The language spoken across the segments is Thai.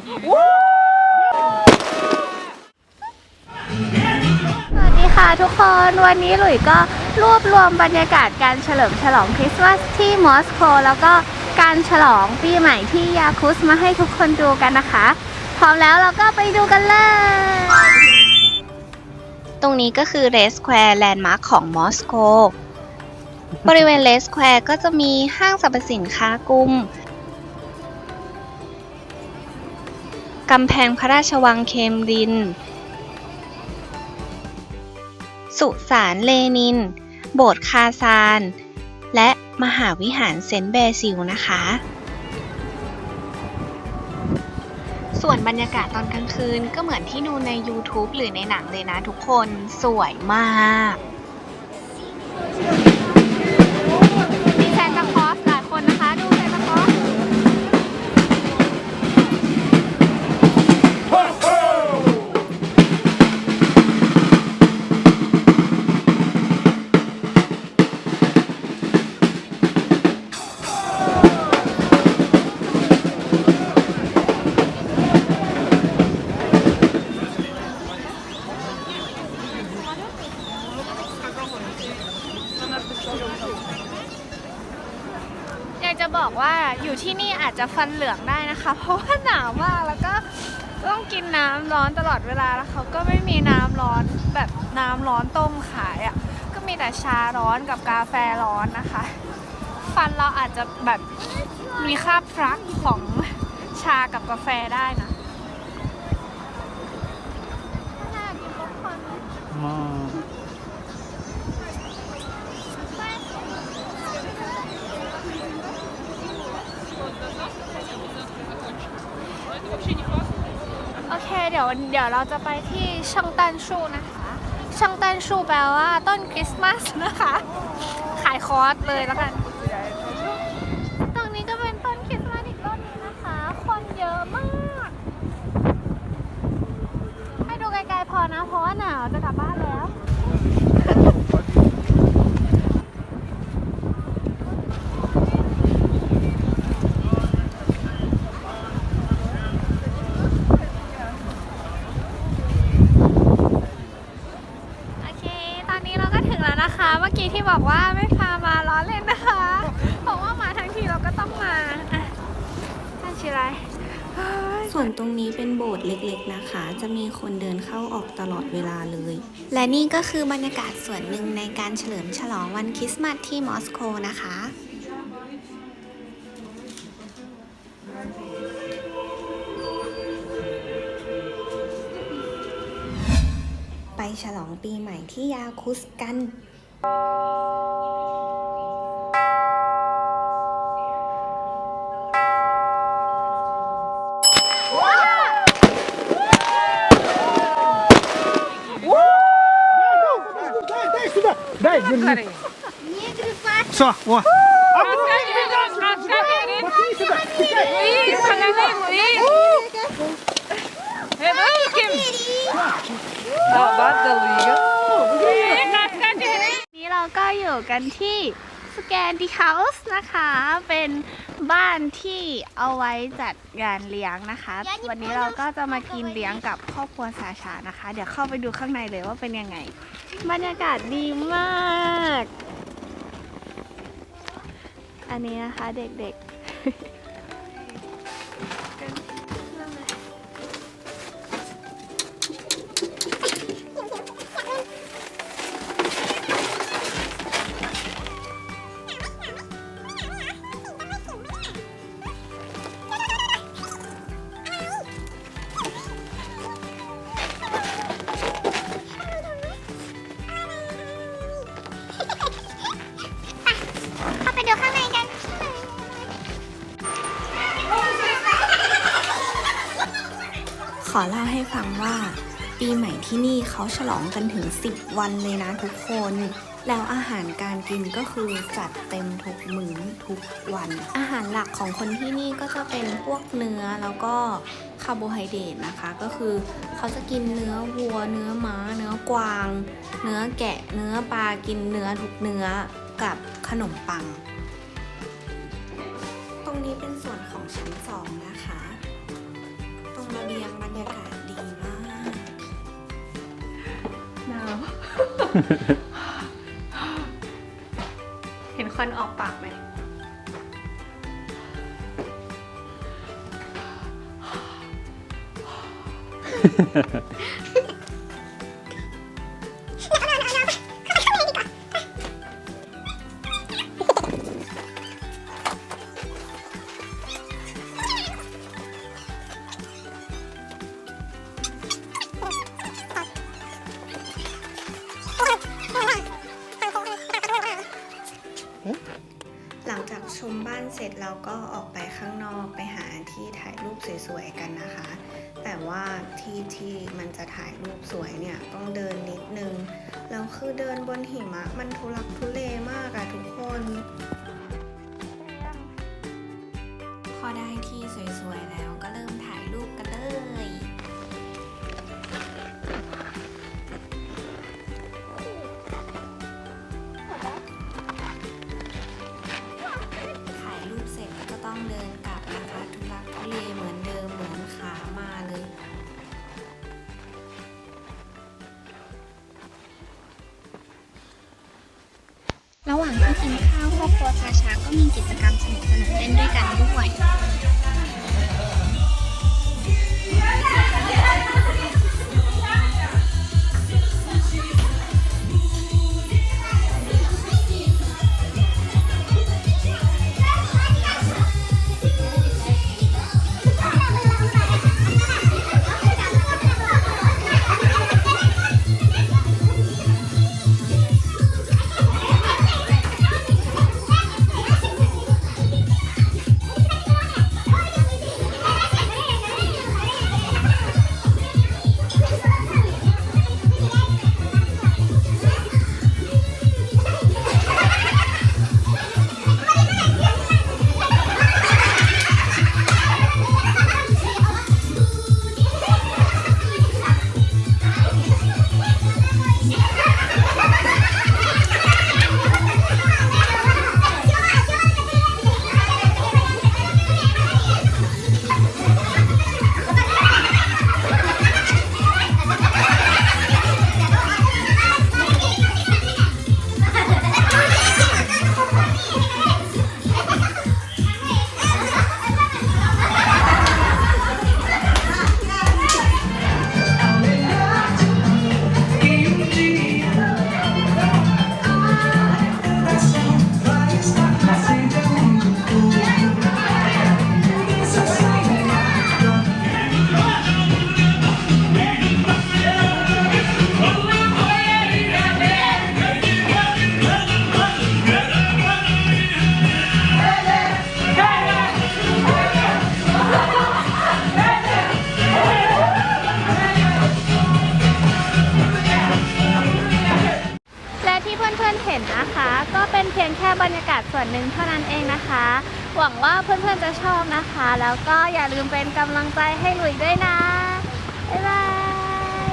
สวัสดีค่ะทุกคนวันนี้หลุยก็รวบรวมบรรยากาศการเฉลิมฉลองคริสต์มาสที่มอสโกแล้วก็การฉลองปีใหม่ที่ยาคุสมาให้ทุกคนดูกันนะคะพร้อมแล้วเราก็ไปดูกันเลยตรงนี้ก็คือเรสแควร์แลนด์มาร์คของมอสโกบริเวณเรสแควร์ก็จะมีห้างสรรพสินค้ากลุ่มกำแพงพระราชวังเคมบรินสุสานเลนินโบสถ์คาซานและมหาวิหารเซนต์แบซิลนะคะส่วนบรรยากาศตอนกลางคืนก็เหมือนที่ดูใน YouTube หรือในหนังเลยนะทุกคนสวยมากมีแซนตาคลอสหลายคนนะคะดูแซนตาคลอสอยากจะบอกว่าอยู่ที่นี่อาจจะฟันเหลืองได้นะคะเพราะว่าหนาวมากแล้วก็ต้องกินน้ำร้อนตลอดเวลาแล้วเขาก็ไม่มีน้ำร้อนแบบน้ำร้อนต้มขายอ่ะก็มีแต่ชาร้อนกับกาแฟร้อนนะคะฟันเราอาจจะแบบมีคราบพลักของชากับกาแฟได้นะน่ากินป๊อปคอร์นโอเคเดี๋ยวเราจะไปที่ช่องตันชูนะคะช่องตันชูแปลว่าต้นคริสต์มาสนะคะขายคอร์สเลยแล้วกันตรงนี้ก็เป็นต้นคริสต์มาสอีกต้นนึงนะคะคนเยอะมากให้ดูไกลๆพอนะเพราะว่าหนาวจะกลับบ้านแล้วเมื่อกี้ที่บอกว่าไม่พามาล้อเล่นนะคะเพราะว่ามาทั้งทีเราก็ต้องมาท่านชิไรส่วนตรงนี้เป็นโบสถ์เล็กๆนะคะจะมีคนเดินเข้าออกตลอดเวลาเลยและนี่ก็คือบรรยากาศส่วนหนึ่งในการเฉลิมฉลองวันคริสต์มาสที่มอสโกนะคะไปฉลองปีใหม่ที่ยาคุสกันДай, держи. Все, о.นี้เราก็อยู่กันที่สแกนดิเฮาส์นะคะเป็นบ้านที่เอาไว้จัดงานเลี้ยงนะคะวันนี้เราก็จะมากินเลี้ยงกับครอบครัวสาชานะคะเดี๋ยวเข้าไปดูข้างในเลยว่าเป็นยังไงบรรยากาศดีมากอันนี้นะคะเด็กๆขอเล่าให้ฟังว่าปีใหม่ที่นี่เขาฉลองกันถึง10 วันเลยนะทุกคนแล้วอาหารการกินก็คือจัดเต็มทุกมื้อทุกวันอาหารหลักของคนที่นี่ก็จะเป็นพวกเนื้อแล้วก็คาร์โบไฮเดรตนะคะก็คือเขาจะกินเนื้อวัวเนื้อม้าเนื้อกวางเนื้อแกะเนื้อปลากินเนื้อทุกเนื้อกับขนมปังตรงนี้เป็นส่วนของชั้น2นะคะตรง เห็นควันออกปากไหมหลังจากชมบ้านเสร็จเราก็ออกไปข้างนอกไปหาที่ถ่ายรูปสวยๆกันนะคะ แต่ว่าที่มันจะถ่ายรูปสวยเนี่ยต้องเดินนิดนึงแล้วคือเดินบนหิมะมันทุลักทุเลมากอะทุกคน พอได้ที่สวยๆแล้วก็เริ่มถ่ายรูปกันเลยถ่ายรูปเสร็จก็ต้องเดินกลับนะคะทุลักทุเลเหมือนเดิมเหมือนขามาเลย ระหว่างที่กินข้าวครอบครัวคาชาก็มีกิจกรรมสนุกๆเล่นด้วยกันด้วย เห็นนะคะก็เป็นเพียงแค่บรรยากาศส่วนหนึ่งเท่านั้นเองนะคะ หวังว่าเพื่อนๆจะชอบนะคะ แล้วก็อย่าลืมเป็นกำลังใจให้หลุยด้วยนะบ๊ายบาย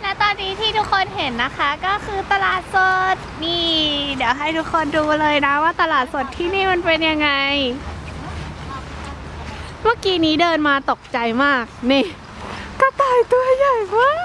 และตอนนี้ที่ทุกคนเห็นนะคะก็คือตลาดสดนี่เดี๋ยวให้ทุกคนดูเลยนะว่าตลาดสดที่นี่มันเป็นยังไงเมื่อกี้นี้เดินมาตกใจมากนี่กระต่ายตัวใหญ่มาก